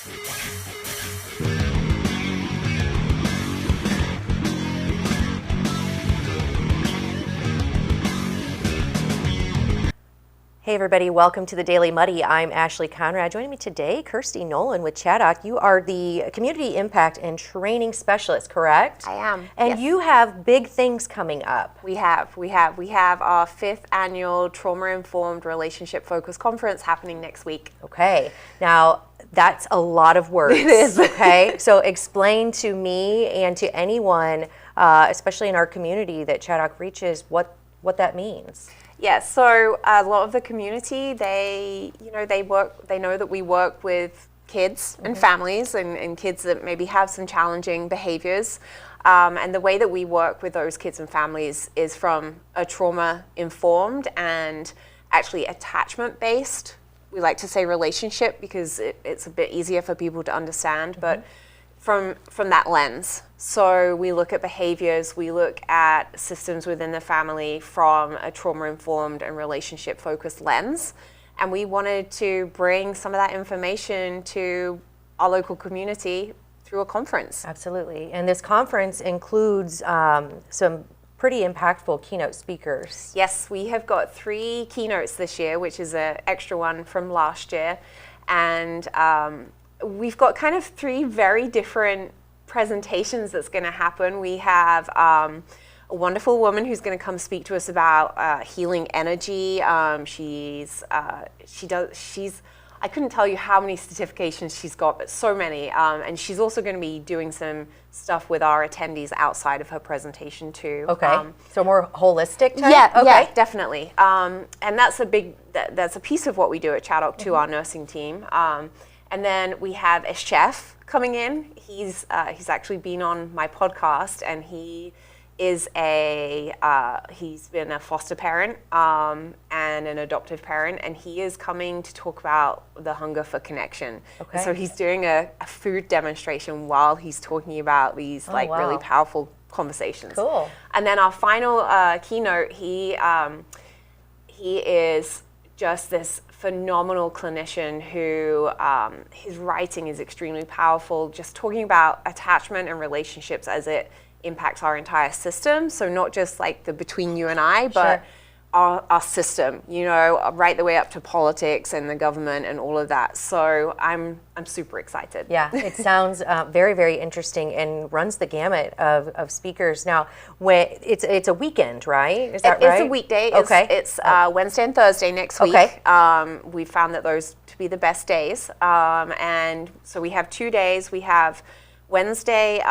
Hey everybody, welcome to the Daily Muddy. I'm Ashley Conrad. Joining me today, Kirsty Nolan with Chaddock. You are the Community Impact and Training Specialist, correct? I am. And yes. you have big things coming up. We have our 5th annual Trauma-Informed Relationship-Focused Conference happening next week. Okay, now that's a lot of words. It is. Okay, so explain to me and to anyone, especially in our community that Chaddock reaches, what that means. Yeah, so a lot of the community, they know that we work with kids and families and kids that maybe have some challenging behaviors. And the way that we work with those kids and families is from a trauma-informed and actually attachment-based. We like to say relationship because it's a bit easier for people to understand, but from that lens. So we look at behaviors, we look at systems within the family from a trauma-informed and relationship-focused lens. And we wanted to bring some of that information to our local community through a conference. Absolutely. And this conference includes some pretty impactful keynote speakers. Yes, we have got 3 keynotes this year, which is an extra one from last year. And we've got kind of 3 very different presentations that's going to happen. We have a wonderful woman who's going to come speak to us about healing energy. I couldn't tell you how many certifications she's got, but so many. And she's also going to be doing some stuff with our attendees outside of her presentation too. Okay, so more holistic type? Yeah, okay. yeah, definitely. And that's a piece of what we do at Chaddock to our nursing team. And then we have a chef coming in. He's actually been on my podcast, and he is he's been a foster parent and an adoptive parent, and he is coming to talk about the hunger for connection. Okay. So he's doing a food demonstration while he's talking about these really powerful conversations. Cool. And then our final keynote, he is just this phenomenal clinician who his writing is extremely powerful, just talking about attachment and relationships as it impacts our entire system. So not just like the between you and I, but our system, right the way up to politics and the government and all of that. So I'm super excited. Yeah, it sounds very, very interesting and runs the gamut of speakers. Now, it's a weekend, right? Is that right? It's a weekday. Okay. It's Wednesday and Thursday next week. Okay. We found that those to be the best days. And so we have 2 days. We have Wednesday,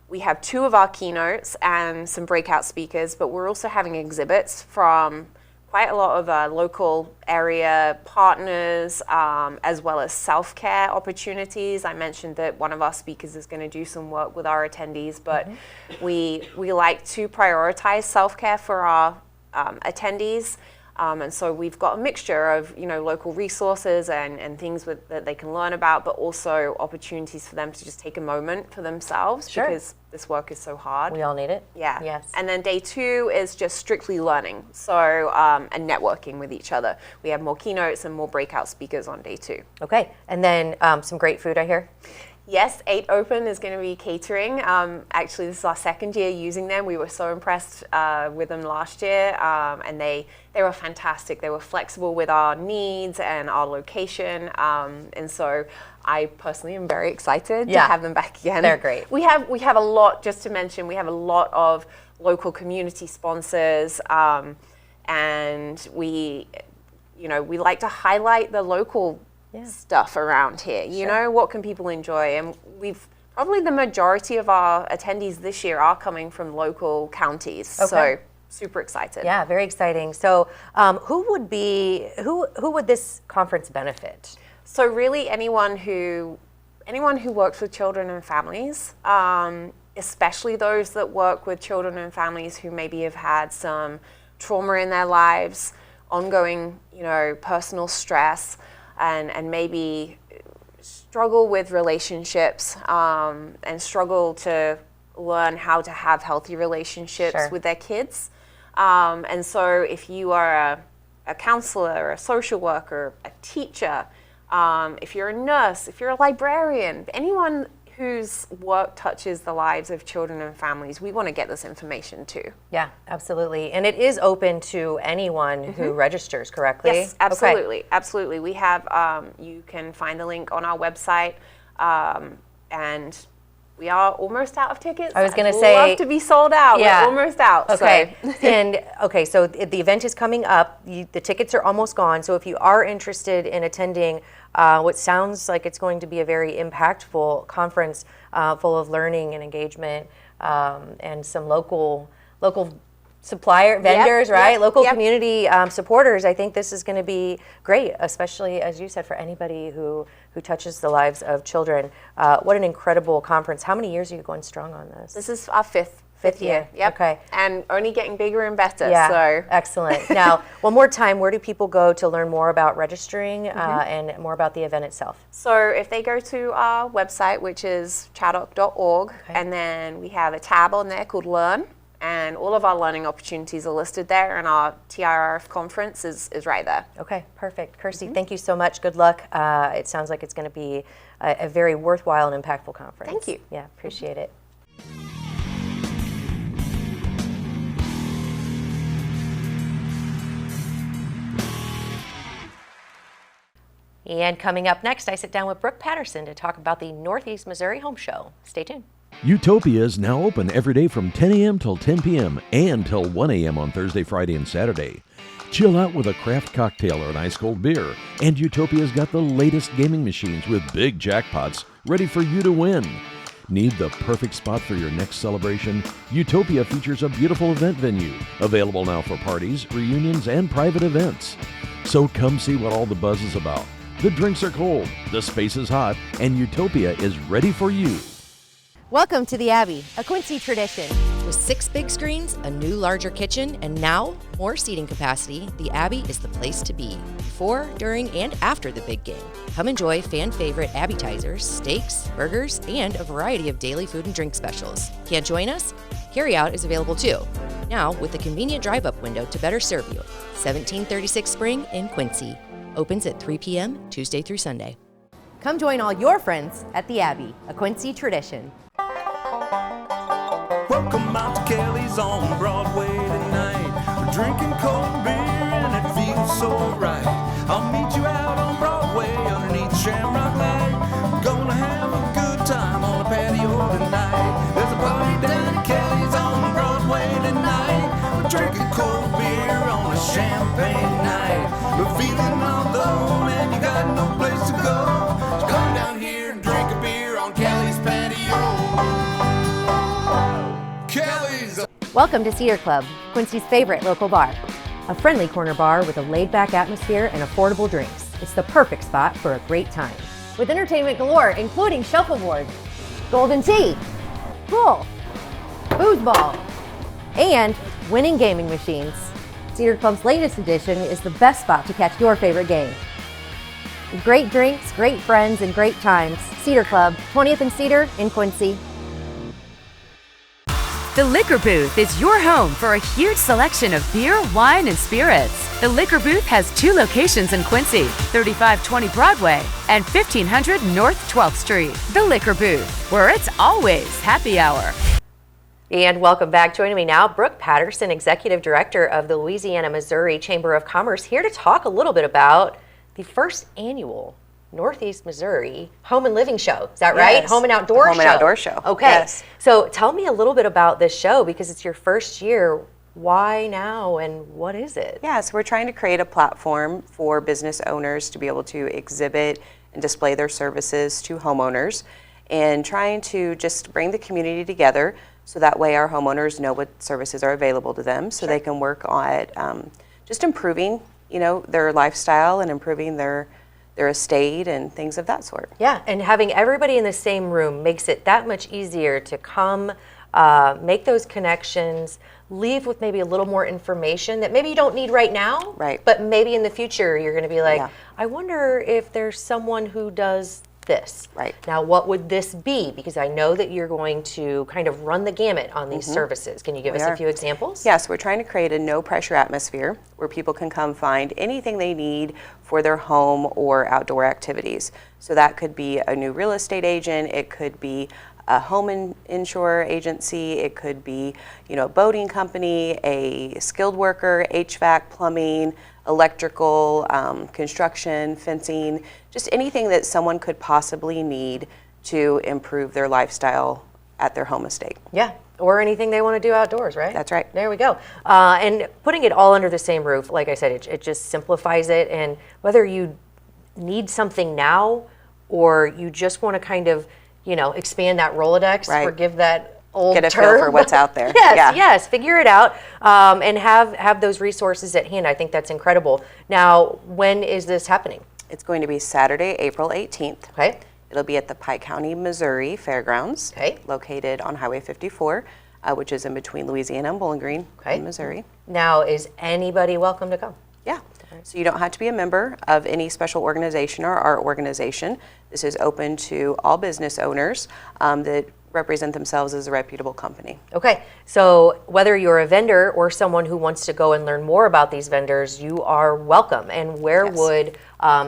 we have 2 of our keynotes and some breakout speakers, but we're also having exhibits from quite a lot of local area partners, as well as self-care opportunities. I mentioned that one of our speakers is going to do some work with our attendees, but we like to prioritize self-care for our attendees. And so we've got a mixture of local resources and things that they can learn about, but also opportunities for them to just take a moment for themselves because this work is so hard. We all need it. Yeah. Yes. And then day 2 is just strictly learning, so and networking with each other. We have more keynotes and more breakout speakers on day 2. Okay, and then some great food, I hear. Yes, 8 Open is going to be catering. Actually, this is our 2nd year using them. We were so impressed with them last year, and they were fantastic. They were flexible with our needs and our location, and so I personally am very excited to have them back again. They're great. We have a lot, just to mention, we have a lot of local community sponsors, and we like to highlight the local stuff around here. What can people enjoy? And we've probably the majority of our attendees this year are coming from local counties. So super excited. Yeah, very exciting. So who would this conference benefit? So really anyone who works with children and families, especially those that work with children and families who maybe have had some trauma in their lives, ongoing, personal stress, and maybe struggle with relationships and struggle to learn how to have healthy relationships with their kids. And so if you are a counselor, a social worker, a teacher, if you're a nurse, if you're a librarian, anyone whose work touches the lives of children and families, we want to get this information to. Yeah, absolutely. And it is open to anyone who registers correctly? Yes, absolutely. Okay. Absolutely. We have, you can find the link on our website, and we are almost out of tickets. I was going to say, love to be sold out. Yeah. We're almost out. Okay. So. And okay, so the event is coming up. The tickets are almost gone. So if you are interested in attending what sounds like it's going to be a very impactful conference full of learning and engagement and some local supplier vendors, right? Local community supporters. I think this is going to be great, especially as you said, for anybody who touches the lives of children. What an incredible conference! How many years are you going strong on this? This is our fifth year. Yep. Okay. And only getting bigger and better. Yeah. So Excellent. Now, one more time, where do people go to learn more about registering and more about the event itself? So if they go to our website, which is chaddock.org, and then we have a tab on there called Learn, and all of our learning opportunities are listed there, and our TIRF conference is right there. Okay, perfect. Kirsty, thank you so much. Good luck. It sounds like it's going to be a very worthwhile and impactful conference. Thank you. Yeah, appreciate it. And coming up next, I sit down with Brook Patterson to talk about the Northeast Missouri Home Show. Stay tuned. Utopia is now open every day from 10 a.m. till 10 p.m. and till 1 a.m. on Thursday, Friday, and Saturday. Chill out with a craft cocktail or an ice-cold beer. And Utopia's got the latest gaming machines with big jackpots ready for you to win. Need the perfect spot for your next celebration? Utopia features a beautiful event venue, available now for parties, reunions, and private events. So come see what all the buzz is about. The drinks are cold, the space is hot, and Utopia is ready for you. Welcome to the Abbey, a Quincy tradition. With 6 big screens, a new larger kitchen, and now more seating capacity, the Abbey is the place to be before, during, and after the big game. Come enjoy fan favorite appetizers, steaks, burgers, and a variety of daily food and drink specials. Can't join us? Carryout is available too. Now with a convenient drive-up window to better serve you. 1736 Spring in Quincy. Opens at 3 p.m. Tuesday through Sunday. Come join all your friends at the Abbey, a Quincy tradition. Welcome out to Kelly's on Broadway tonight. We're drinking cold beer and it feels so right. I'll meet you out on Broadway underneath Shamrock Light. We're gonna have a good time on the patio tonight. There's a party down at Kelly's on Broadway tonight. We're drinking cold beer on a champagne night. We're feeling all low and you got no place to go. So come down here and drink a beer on Kelly's patio. Kelly's. Welcome to Cedar Club, Quincy's favorite local bar. A friendly corner bar with a laid-back atmosphere and affordable drinks. It's the perfect spot for a great time. With entertainment galore, including shuffleboard, golden tea, pool, foosball, and winning gaming machines. Cedar Club's latest edition is the best spot to catch your favorite game. Great drinks, great friends, and great times. Cedar Club, 20th and Cedar in Quincy. The Liquor Booth is your home for a huge selection of beer, wine, and spirits. The Liquor Booth has 2 locations in Quincy, 3520 Broadway and 1500 North 12th Street. The Liquor Booth, where it's always happy hour. And welcome back. Joining me now, Brook Patterson, Executive Director of the Louisiana Missouri Chamber of Commerce, here to talk a little bit about the first annual Northeast Missouri Home and Living Show. Is that right? Yes. Home and Outdoor Show. Home and Outdoor Show. Okay. Yes. So tell me a little bit about this show because it's your first year. Why now and what is it? Yeah, so we're trying to create a platform for business owners to be able to exhibit and display their services to homeowners and trying to just bring the community together so that way our homeowners know what services are available to them so they can work on just improving, you know, their lifestyle and improving their estate and things of that sort. Yeah, and having everybody in the same room makes it that much easier to come, make those connections, leave with maybe a little more information that maybe you don't need right now, Right. but maybe in the future you're going to be like, Yeah. I wonder if there's someone who does this. Right. Now, what would this be? Because I know that you're going to kind of run the gamut on these services. Can you give us a few examples? Yes, we're trying to create a no-pressure atmosphere where people can come find anything they need for their home or outdoor activities. So that could be a new real estate agent, it could be a home insurer agency, it could be, a boating company, a skilled worker, HVAC, plumbing, electrical, construction, fencing, just anything that someone could possibly need to improve their lifestyle at their home estate. Yeah, or anything they want to do outdoors, right? That's right. There we go. And putting it all under the same roof, like I said, it just simplifies it. And whether you need something now or you just want to kind of, expand that Rolodex, Right. forgive that old Get a term. feel for what's out there. Yes, yes, figure it out, and have those resources at hand. I think that's incredible. Now, when is this happening? It's going to be Saturday, April 18th. Okay. It'll be at the Pike County, Missouri Fairgrounds, Okay. located on Highway 54, which is in between Louisiana and Bowling Green in Missouri. Now, is anybody welcome to come? Yeah. So you don't have to be a member of any special organization or art organization. This is open to all business owners that represent themselves as a reputable company. Okay, so whether you're a vendor or someone who wants to go and learn more about these vendors, you are welcome. And where would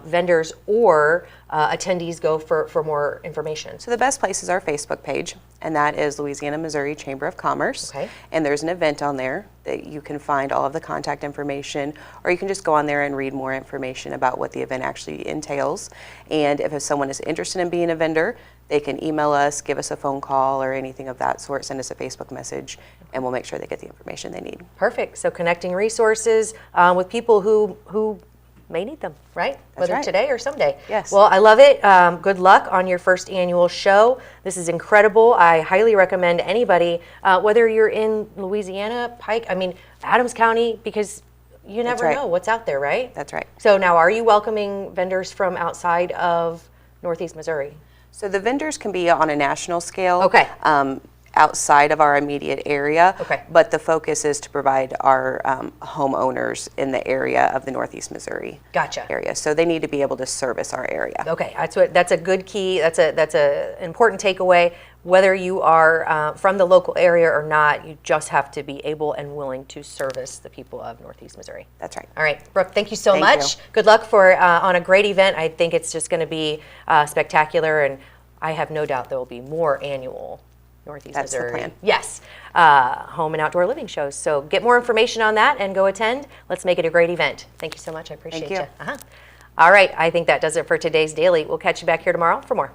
vendors or attendees go for more information? So the best place is our Facebook page, and that is Louisiana Missouri Chamber of Commerce. Okay. And there's an event on there that you can find all of the contact information, or you can just go on there and read more information about what the event actually entails. And if someone is interested in being a vendor, they can email us, give us a phone call, or anything of that sort, send us a Facebook message, and we'll make sure they get the information they need. Perfect. So connecting resources with people who may need them, right? Whether right. today or someday. Yes. Well, I love it. Good luck on your first annual show. This is incredible. I highly recommend anybody, whether you're in Louisiana, Pike, Adams County, because you never right. know what's out there, right? That's right. So now, are you welcoming vendors from outside of Northeast Missouri? So the vendors can be on a national scale. Okay. Outside of our immediate area. Okay. But the focus is to provide our homeowners in the area of the Northeast Missouri Gotcha. area. So they need to be able to service our area. Okay, that's a good key. That's a important takeaway. Whether you are from the local area or not, you just have to be able and willing to service the people of Northeast Missouri. That's right. All right, Brooke, thank you so Thank much. you. Good luck for on a great event. I think it's just going to be spectacular, and I have no doubt there will be more annual Northeast That's Missouri. the plan. Yes, home and outdoor living shows. So get more information on that and go attend. Let's make it a great event. Thank you so much. I appreciate Thank you. you. All right, I think that does it for today's Daily. We'll catch you back here tomorrow for more.